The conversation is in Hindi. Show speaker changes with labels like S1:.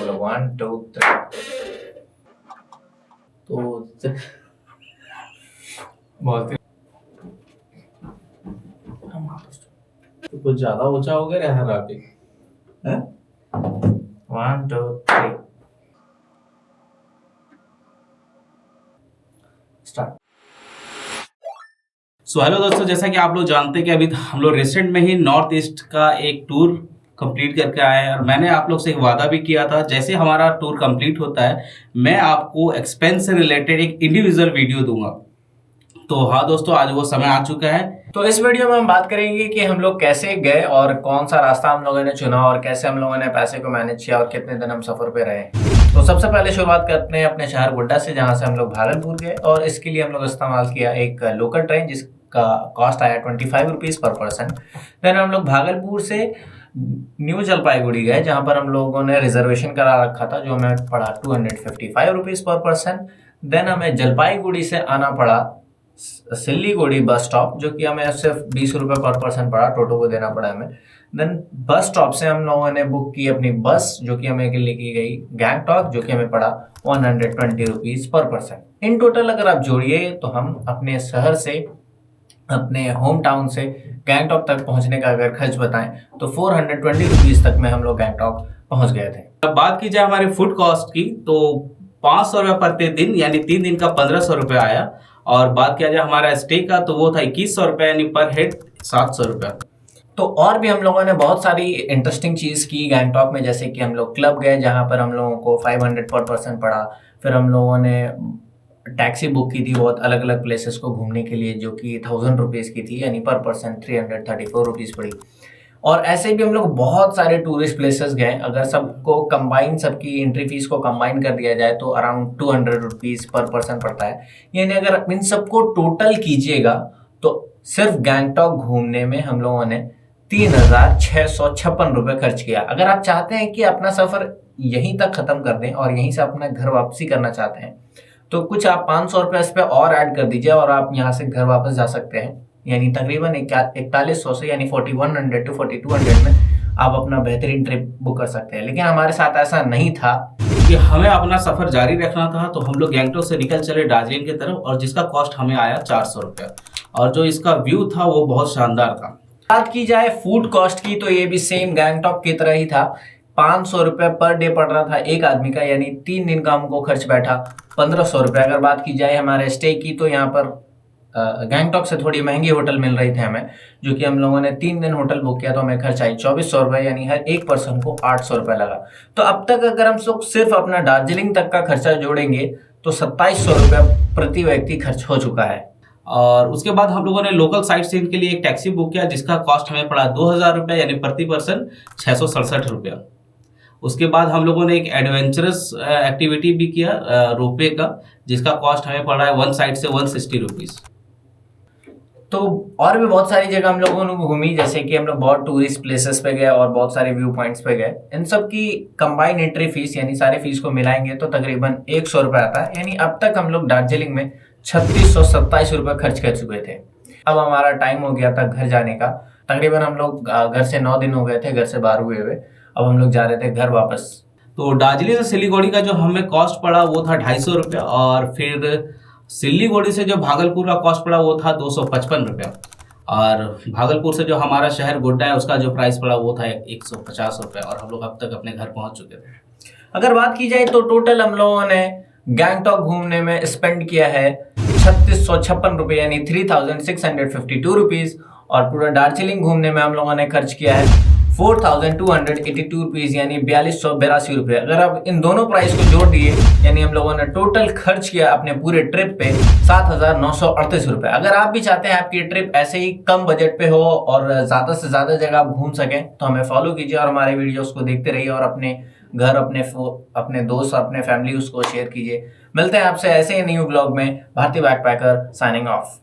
S1: चलो 1 2 3 तो बहुत तो कुछ ज्यादा ऊंचा हो गया यार आप 1 2 3 स्टार्ट।
S2: सो हेलो दोस्तों, जैसा कि आप लोग जानते हैं कि अभी हम लोग रिसेंट में ही नॉर्थ ईस्ट का एक टूर कंप्लीट करके आए हैं और मैंने आप लोग से एक वादा भी किया था, जैसे हमारा टूर कंप्लीट होता है मैं आपको एक्सपेंस से रिलेटेड एक इंडिविजुअल वीडियो दूंगा। तो हाँ दोस्तों, आज वो समय आ चुका है।
S1: तो इस वीडियो में हम बात करेंगे कि हम लोग कैसे गए और कौन सा रास्ता हम लोगों ने चुना और कैसे हम लोगों ने पैसे को मैनेज किया और कितने दिन हम सफर पे रहे। तो सबसे पहले शुरुआत करते हैं अपने शहर गोड्डा से, जहां से हम लोग भागलपुर गए और इसके लिए हम लोग इस्तेमाल किया एक लोकल ट्रेन जिसका कॉस्ट आया 25 रुपीज पर पर्सन। देन हम लोग भागलपुर से न्यू जलपाईगुड़ी गए, जहां पर हम लोगों ने रिजर्वेशन करा रखा था, जो हमें पड़ा 255 रुपीज पर पर्सन। देन हमें जलपाईगुड़ी से आना पड़ा सिल्लीगुड़ी बस स्टॉप, जो कि हमें सिर्फ 20 रुपये पर पर्सन पड़ा, टोटो को देना पड़ा हमें। देन बस स्टॉप से हम लोगों ने बुक की अपनी बस, जो कि हमें लेके गई गैंगटॉक, जो कि हमें पड़ा 120 rupees per person. In total अगर आप जोड़िए तो हम अपने शहर से, अपने होम टाउन से गैंगटॉक तक पहुंचने का अगर खर्च बताएं तो 420 रुपीज तक में हम लोग गैंगटॉक पहुंच गए थे।
S2: अब बात की जाए हमारे फूड कॉस्ट की, तो 500 रुपये प्रति दिन यानी 3 दिन का 1500 रुपये आया। और बात किया जाए हमारा स्टे का, तो वो था 2100 रुपये यानी पर हेड 700 रुपये।
S1: तो और भी हम लोगों ने बहुत सारी इंटरेस्टिंग चीज़ की गैंगटॉक में, जैसे कि हम लोग क्लब गए जहाँ पर हम लोगों को 500 पर पर्सन पड़ा। फिर हम लोगों ने टैक्सी बुक की थी बहुत अलग अलग प्लेसेस को घूमने के लिए, जो कि 1000 रुपीज़ की थी, यानी पर पर्सन 334 रुपीज़ पड़ी। और ऐसे भी हम लोग बहुत सारे टूरिस्ट प्लेसेस गए। अगर सबको कंबाइन, सबकी एंट्री फीस को कंबाइन कर दिया जाए तो अराउंड 200 रुपीज़ पर पर्सन पड़ता है। यानी अगर इन सबको टोटल कीजिएगा तो सिर्फ गैंगटॉक घूमने में हम लोगों ने 3656 रुपये खर्च किया। अगर आप चाहते हैं कि अपना सफ़र यहीं तक ख़त्म कर दें और यहीं से अपना घर वापसी करना चाहते हैं तो कुछ आप 500 रुपये इस पर और ऐड कर दीजिए और आप यहाँ से घर वापस जा सकते हैं। यानी तकरीबन 4100 से, यानी 4100 to 4200 में आप अपना बेहतरीन ट्रिप बुक कर सकते हैं। लेकिन हमारे साथ ऐसा नहीं था
S2: कि हमें अपना सफर जारी रखना था, तो हम लोग गैंगटॉक से निकल चले दार्जिलिंग की तरफ, और जिसका कॉस्ट हमें आया 400 रुपये। और जो इसका व्यू था वो बहुत शानदार था।
S1: बात की जाए फूड कॉस्ट की, तो ये भी सेम गैंगटॉक की तरह ही था। 500 रुपये पर डे पड़ रहा था एक आदमी का, यानी 3 दिन का हमको खर्च बैठा 1500 रुपये। अगर बात की जाए हमारे स्टे की, तो यहाँ पर गैंगटॉक से थोड़ी महंगी होटल मिल रही थी हमें, जो कि हम लोगों ने 3 दिन होटल बुक किया तो हमें खर्च आई 2400 रुपये, यानी हर एक पर्सन को 800 रुपये लगा। तो अब तक अगर हम लोग सिर्फ अपना दार्जिलिंग तक का खर्चा जोड़ेंगे तो 2700 रुपये प्रति व्यक्ति खर्च हो चुका है।
S2: और उसके बाद हम लोगों ने लोकल साइट सीइंग के लिए एक टैक्सी बुक किया, जिसका कॉस्ट हमें पड़ा 2000 रुपये, यानी प्रति पर्सन 667 रुपया। उसके बाद हम लोगों ने एक एडवेंचरस एक्टिविटी भी किया रोपवे का, जिसका कॉस्ट हमें पड़ा है वन साइड से 160 रुपीज़।
S1: तो और भी बहुत सारी जगह हम लोगों ने घूमी, जैसे कि हम लोग बहुत टूरिस्ट प्लेसेस पे गए और बहुत सारे व्यू पॉइंट्स पे गए। इन सब की कंबाइंड एंट्री फीस, यानी सारे फीस को मिलाएंगे तो तकरीबन 100 रुपये आता है। यानी अब तक हम लोग दार्जिलिंग में 3627 रुपये खर्च कर चुके थे। अब हमारा टाइम हो गया था घर जाने का। तकरीबन हम लोग घर से 9 दिन हो गए थे घर से बाहर हुए हुए। अब हम लोग जा रहे थे घर वापस।
S2: तो दार्जिलिंग से सिलीगुड़ी का जो हमें कॉस्ट पड़ा वो था 250 रुपये, और फिर सिल्लीगुड़ी से जो भागलपुर का कॉस्ट पड़ा वो था 255 रुपये, और भागलपुर से जो हमारा शहर गोड्डा है उसका जो प्राइस पड़ा वो था 150 रुपये, और हम लोग अब तक अपने घर पहुंच चुके थे।
S1: अगर बात की जाए तो टोटल हम लोगों ने गैंगटॉक घूमने में स्पेंड किया है 3656 रुपये, यानी 3652 रुपीज़। और पूरा दार्जिलिंग घूमने में हम लोगों ने खर्च किया है 4282 रुपीज़, यानी 4282 रुपये। अगर आप इन दोनों प्राइस को जोड़ दिए, यानी हम लोगों ने टोटल खर्च किया अपने पूरे ट्रिप पे 7938 रुपये। अगर आप भी चाहते हैं आपकी ट्रिप ऐसे ही कम बजट पे हो और ज़्यादा से ज़्यादा जगह आप घूम सकें, तो हमें फॉलो कीजिए और हमारे वीडियोस को देखते रहिए और अपने घर, अपने दोस्त, अपने फैमिली उसको शेयर कीजिए। मिलते हैं आपसे ऐसे ही न्यू ब्लॉग में। भारतीय बैकपैकर साइनिंग ऑफ।